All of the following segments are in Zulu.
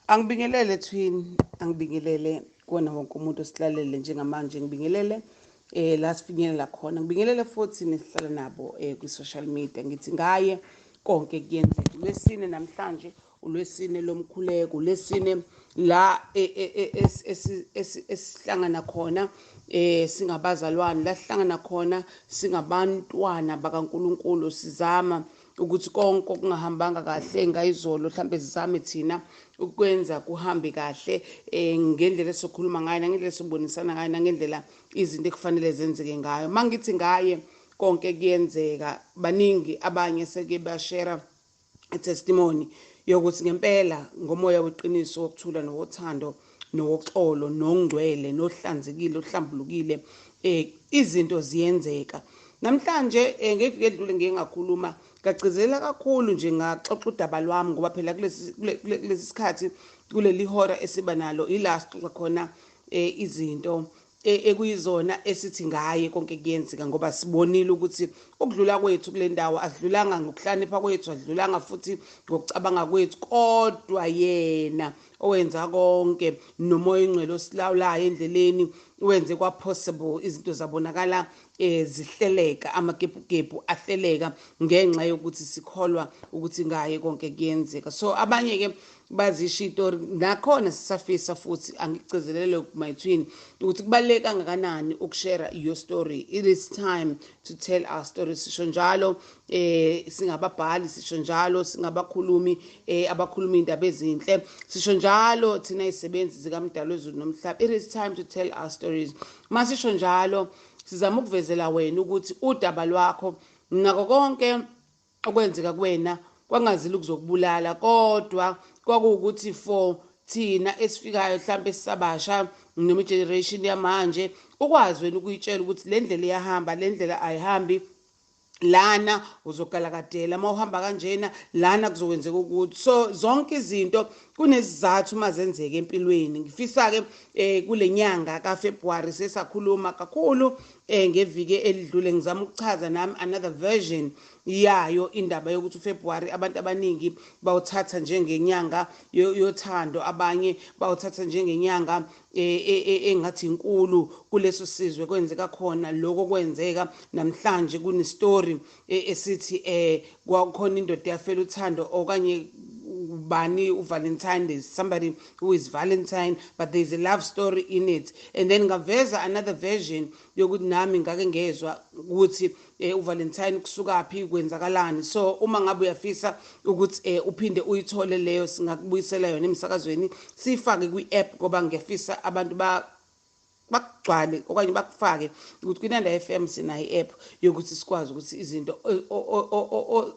Angibingelele twin, angibingelele kuwona wonke umuntu osilalele njengamanje ngibingelele la sifinyelela khona. Ngibingelele futhi nesihlala nabo ku-social media. Ngithi ngaye konke kuyenzeka. Ulwesine namhlanje, ulwesine lomkhuleko, ulwesine la esihlangana khona singabazalwane, la sihlangana khona singabantwana bakaNkulunkulu sizama ukuthi konke okungahambanga kahle ngayizolo mhlambe sizame thina ukwenza kuhambe kahle ngendlela esokhuluma ngayo nangendlela esobonisana ngayo nangendlela izinto ekufanele zenzeke ngayo. Mangithi ngaye konke kuyenzeka, baningi abanye seke bashare testimony yokuthi ngempela ngomoya weqiniso wokuthula nowothando nowoxolo nongcwele nohlanzekile ohlambulukile izinto ziyenzeka. Namhlanje ngeviki edlule ngingakhuluma ngagcizelela kakhulu nje ngaxoxa udaba lwami ngoba phela kulesi sikhathi kuleli hora esiba nalo ila sixoxa khona izinto ekuyizona esithi ngaye konke kuyenzeka ngoba sibonile ukuthi ukudlula kwethu kule ndawo asidlulanga ngokuhlakanipha kwethu, asidlulanga futhi ngokucabanga kwethu, kodwa yena owenza konke nomoya ingcwele osilawulayo endleleni wenze kwa possible izinto zabonakala zihleleka, amagebhugebhu ahleleka ngenxa yokuthi sikholwa ukuthi ngaye konke kuyenzeka. So abanye ke bazisho itori nakhona sisafisa futhi angigcizelele my twin ukuthi kubaluleke kangakanani ukushare your story. It is time to tell our story. Sisho njalo singababhali, sisho njalo singabakhulumi abakhuluma indaba ezinhle, sisho njalo thina izisebenzi zikaMdali wezulu nomhlaba. It is time to tell our stories. Masisho njalo sizama ukuvezela wena ukuthi udaba lwakho nako konke okwenzeka kuwena kwangazili ukuzokubulala, kodwa kwakuwukuthi for thina esifikayo mhlawumbe esisabasha noma generation yamanje ukwazi wena ukuyitshela ukuthi le ndlela iyahamba, le ndlela ayihambi, lana uzogalakadela uma uhamba kanjena, lana kuzokwenzeka ukuthi. So zonke izinto kunesizathu mazenzeke empilweni. Ngifisa ke kule nyanga kaFebruary sesakhuluma kakhulu ngeviki elidlule ngizama ukuchaza nami another version yayo indaba yokuthi uFebruary abantu abaningi bawuthatha njengenyanga yothando, abanye bawuthatha njengenyanga engathi inkulu kuleso sizwe kwenzeka khona lokho kwenzeka namhlanje. Kunestory esithi kwakhona indoda yafela uthando okanye bani uValentine, there's somebody who is Valentine but there's a love story in it. And then ngaveza another version yokuthi nami ngake ngezwa ukuthi uValentine kusukaphi kwenzakalani. So uma ngabe uyafisa ukuthi uphinde uyithole leyo singakubuyisela yona emsakazweni, sifake kwi-app ngoba ngiyafisa abantu bakugcwale okanye bakufake ukuthi kwinanda FM sinayo i-app yokuthi sikwazi ukuthi izinto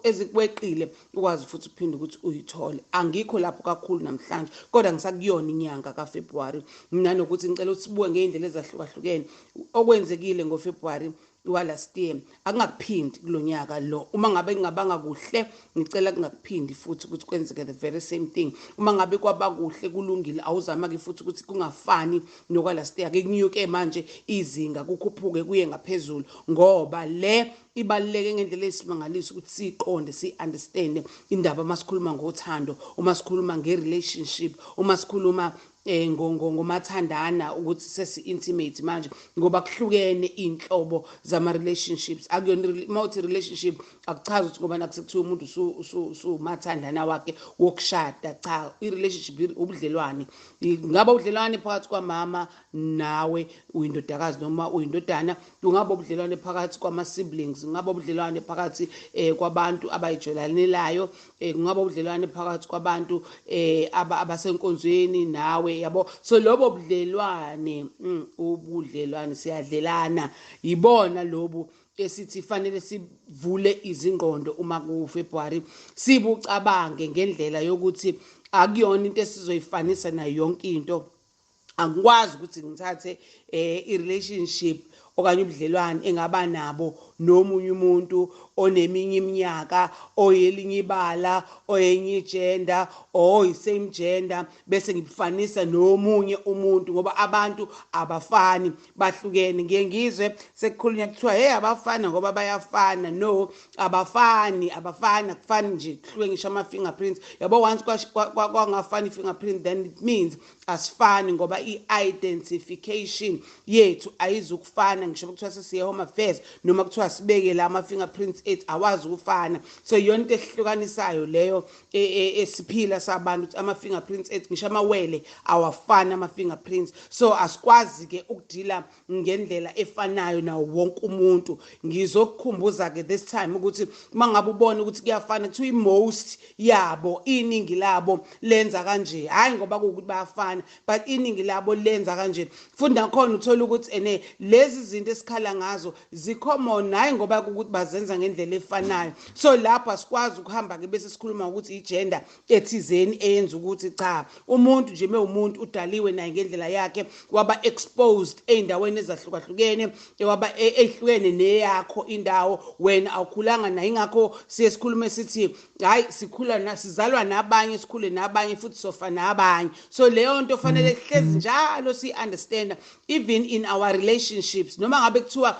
ezikweqile ukwazi futhi uphinde ukuthi uyithole. Angikho lapho kakhulu namhlanje kodwa ngisakuyona inyanga kaFebruary nanokuthi ngicela ukuthi sibuke ngeindlela ezahlukahlukene okwenzekile ngoFebruary last year akungakuphindi kulonyaka lo. Uma ngabe ngingabanga kuhle ngicela kungakuphindi futhi ukuthi kwenzeke the very same thing. Uma ngabe kwaba kuhle kulungile awuzama ke futhi ukuthi kungafani nokwalast year. Ke kunyuke manje izinga kukhuphuke kuye ngaphezulu ngoba le ibaluleke ngendlela esimangalisa ukuthi siqonde si-understand indaba masikhuluma ngothando, uma sikhuluma nge-relationship, uma sikhuluma ngomathandana ukuthi sesi-intimate manje ngoba kuhlukene inhlobo zama-relationships. Akuyona multi-relationship akuchazi ukuthi ngoba nakusekuthiwa umuntu usumathandana wakhe wokushada. Cha, i-relationship ubudlelwane, ngaba ubudlelwane phakathi kwamama nawe uyindodakazi noma uyindodana, kungaba ubudlelwane phakathi kwama-siblings, kungaba ubudlelwane phakathi kwabantu abayijolanelayo, kungaba ubudlelwane phakathi kwabantu abasenkonzweni nawe, yabo. So lobo budlelwane ubudlelwane siyadlelana, yibona lobu esithi fanele sivule izingqondo uma kuFebruary sibucabange ngendlela yokuthi akuyona into esizoyifanisa nayo yonke into. Angikwazi ukuthi ngithathe i-relationship okanye ubudlelwane engaba nabo nomunye umuntu oneminye iminyaka, oyelinye ibala, oyenye igender, same gender, bese ngibufanisa nomunye umuntu ngoba abantu abafani, bahlukene. Ngiye ngizwe sekukhulunywa kuthiwa hey abafana ngoba bayafana. No, abafani, akufani nje kuhluke ngisho ama-fingerprints. Yabo once kwangafani i-fingerprint, then it means asifani ngoba i-identification yethu ayizukufana. Ngisho kuthiwa sesiye home affairs noma kuthiwa sibeke la ama-fingerprints ethu awazi ukufana. So iyona into ehlukanisayo leyo esiphila sabantu ukuthi ama-fingerprints ethu ngisho amawele awafani ama-fingerprints. So asikwazi-ke ukudila ngendlela efanayo nawo wonke umuntu. Ngizokukhumbuza-ke this time ukuthi uma ngabe ubona ukuthi kuyafana kuthiwa i-most yabo, iningi labo lenza kanje, hhayi ngoba kuwukuthi bayafana but iningi labo lenza kanje. Futhi nakhona uthola ukuthi lezi zinto esikhala ngazo zicommon, hhayi ngoba kuwukuthi bazenza ngendlela efanayo. So lapho asikwazi ukuhamba-ke bese sikhuluma ukuthi igender ethizeni eyenza ukuthi cha, umuntu nje mewumuntu udaliwe naye ngendlela yakhe, waba exposed ey'ndaweni ezahlukahlukene, waba ehlukene neyakho indawo, wena awukhulanga naye. Ingakho siye sikhulume sithi hhayi sizalwa nabanye, sikhule nabanye futhi sofa nabanye. So leyo nto fanele hlezi njalo si-understand even in our relationships. Noma ngabe kuthiwa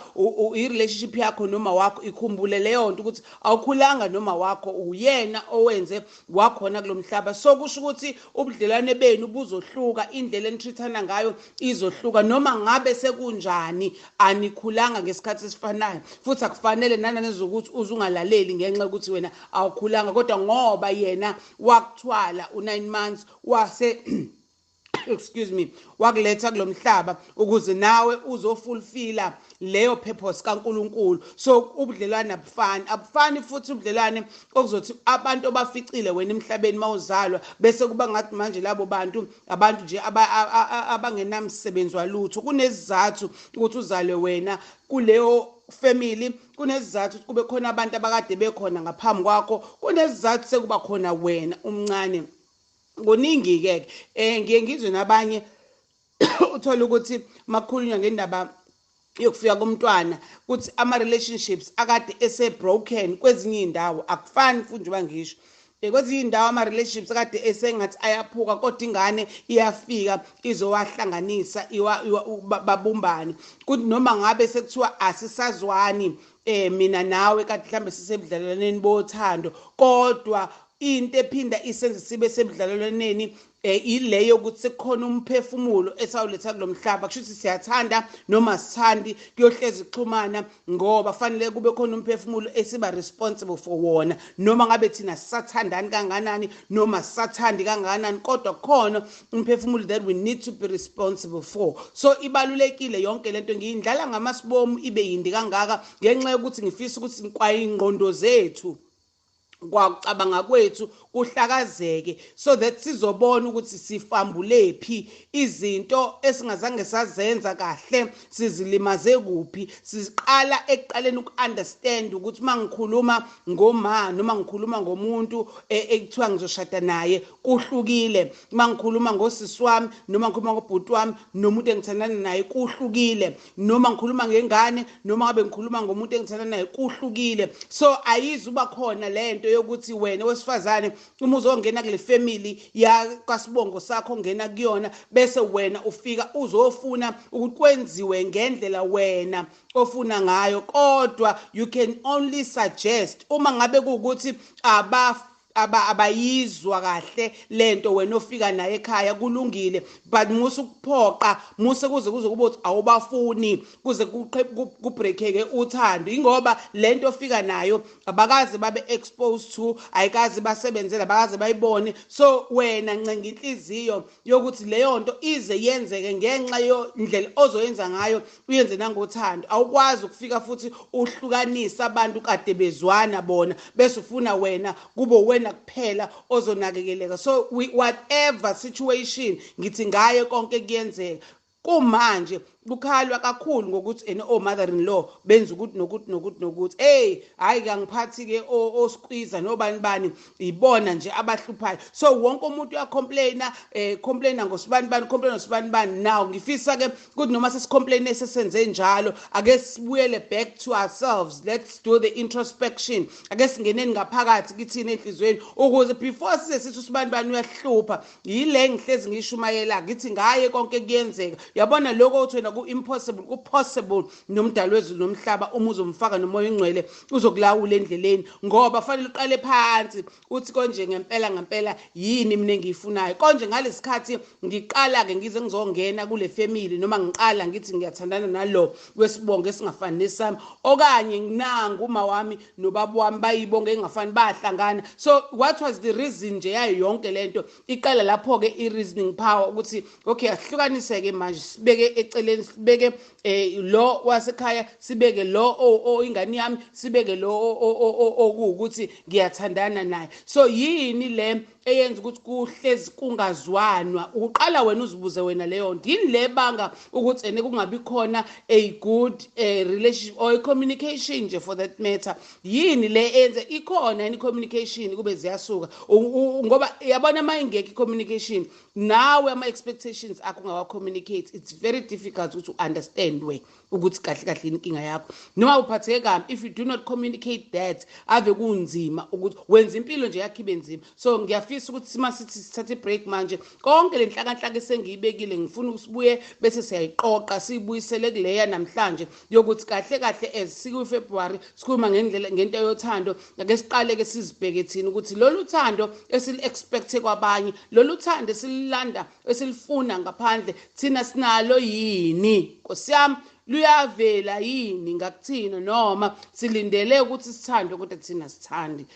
i-relationship yakho noma wakho, ikhumbule leyo nto ukuthi awukhulanga noma wakho, uyena owenze wakhona kulo mhlaba. So kusho ukuthi ubudlelwane benu buzohluka, indlela enitreat-ana ngayo izohluka. Noma ngabe sekunjani anikhulanga ngesikhathi esifanayo, futhi akufanele nananizokuthi uzungalaleli ngenxa yokuthi wena awukhulanga, kodwa ngoba yena wakuthwala u9 months wakuletha kulo mhlaba ukuze nawe uzofulfilla leyo purpose kaNkulunkulu. So ubudlelwane abufani futhi ubudlelwane okuzothi abantu abaficile wena emhlabeni mawuzalwa bese kuba ngathi manje labo abantu nje abangenamsebenzi walutho. Kunezizathu ukuthi uzalwe wena kuleyo family, kunezizathu ukuthi kube khona abantu abakade bekhona ngaphambi kwakho, kunezizathu sekuba khona wena umncane. Kuningi-ke ngiye ngizwe nabanye uthola ukuthi makukhulunywa ngendaba yokufika komntwana ukuthi ama-relationships akade ese-broken kwezinye iy'ndawo akufani futhi njengoba ngisho. Kwezinye iy'ndawo ama-relationships akade esengathi ayaphuka kodwa ingane iyafika izowahlanganisa babumbane. Kuthi noma ngabe sekuthiwa asisazwani mina nawe kade mhlambe sisebudlalwaneni bothando, kodwa into ephinda isenze sibe sebudlalwaneni ileyo yokuthi sekukhona umphefumulo esawuletha kulo mhlaba. Kusho ukuthi siyathanda noma sithandi kuyohlezi kuxhumana ngoba fanele kube khona umphefumulo esiba responsible for wona, noma ngabe thina sisathandani kanganani noma sisathandi kanganani, kodwa khona umphefumulo that we need to be responsible for. So ibalulekile yonke lento, ngiyindlala ngamasibomu ibe yindi kangaka ngenxa yokuthi ngifisa ukuthi kwayingqondo zethu kwakucabanga kwethu kuhlakazeke, so that sizobona ukuthi sifambulephi, izinto esingazange sazenza kahle sizilimaze kuphi. Siqala ekuqaleni uku-understand ukuthi mangikhuluma ngoma noma ngikhuluma ngomuntu ekuthiwa ngizoshada naye kuhlukile, mangikhuluma ngosisi wami noma ngikhuluma ngobhuti wami nomuntu engithandana naye kuhlukile, noma ngikhuluma ngengane noma ngabe ngikhuluma ngomuntu engithandana naye kuhlukile. So ayizuba khona lento yokuthi wena wesifazane uma uzongena kule family yakasibongo sakho ongena kuyona bese wena ufika uzofuna ukuthi kwenziwe ngendlela wena ofuna ngayo, kodwa you can only suggest uma ngabe kuukuthi abayizwa kahle lento wena ofika naye ekhaya kulungile, but musukuphoqa kuze kube uthi awubafuni kuze kubreakeke uthando. Ingoba lento ofika nayo abakazi babe exposed to, ayikazi basebenzela, abakazi bayibone. So wena ncenga inhliziyo yokuthi leyo nto ize yenzeke ngenxa yondlela ozoyenza ngayo, uyenze nangothando. Awukwazi ukufika futhi uhlukanisa abantu kade bezwana bona bese ufuna wena kube wena kuphela ozonakekeleka. So whatever situation ngithi ngaye konke kuyenzeka, kumanje kukhalwa kakhulu ngokuthi oh mother in law benza ukuthi nokuthi hey hayi angiphathi ke osqueezer nobani bani ibona nje abahluphayo. So wonke umuntu uyacomplaina complaina ngosibani bani complaina ngosibani bani. Now ngifisa ke ukuthi noma sesicomplain esesenze njalo ake sibuyele back to ourselves, let's do the introspection, ake singeneni ngaphakathi kithini enhlizweni ukuze before size sithi usibani bani uyahlupha yile ngihlezi ngishumayela ngithi ngaye konke kuyenzeka. Yabona lokho uthi wena ku-impossible ku-possible nomdali wezulu nomhlaba uma uzomfaka nomoya ingcwele uzokulawula endleleni, ngoba fanele uqale phansi uthi konje ngempela yini mina engiyifunayo konje ngalesikhathi ngiqala-ke ngize ngizongena kule family noma ngiqala ngithi ngiyathandana nalo wesibongo esingafani nesami okanye nginanga uma wami nobaba wami bayibonge engafani bahlangana. So what was the reason nje yayo yonke lento iqala lapho-ke i-reasoning power ukuthi okay asihlukaniseke manje sibeke eceleni sibeke lo wasekhaya sibeke lo ingane yami sibeke lo okuwukuthi ngiyathandana naye. So yini le eyenza ukuthi kuhlezi kungazwanwa uqala wena uzibuze wena leyo nto yini le banga ukuthi ene kungabi khona a good relationship or communication nje for that matter. Yini le enze ikhona yini communication kube ziyasuka ngoba yabona uma ingekho communication nawe ama expectations akho ngawa communicate it's very difficult to understand we ukuthi kahle kahle inkinga yakho noma uphatheke kabi. If you do not communicate that ave kunzima ukuthi wenza impilo nje yakho ibe nzima. So ngiyafisa ukuthi sithi sithathe break manje konke lenhlakanhlaka esengiyibekile ngifuna ukusibuye bese siyayiqoqa siyibuyisele kuleya namhlanje yokuthi kahle kahle as siku February sikhuluma ngendlela ngento yothando ake siqale ke sizibheke thina ukuthi lolu thando esili expect kwabanye lolu thando esililanda esilifuna ngaphandle thina sinalo yini Nkosi yami luyavela yini ngakuthina noma silindele ukuthi sithandwe kodwa thina sithandi.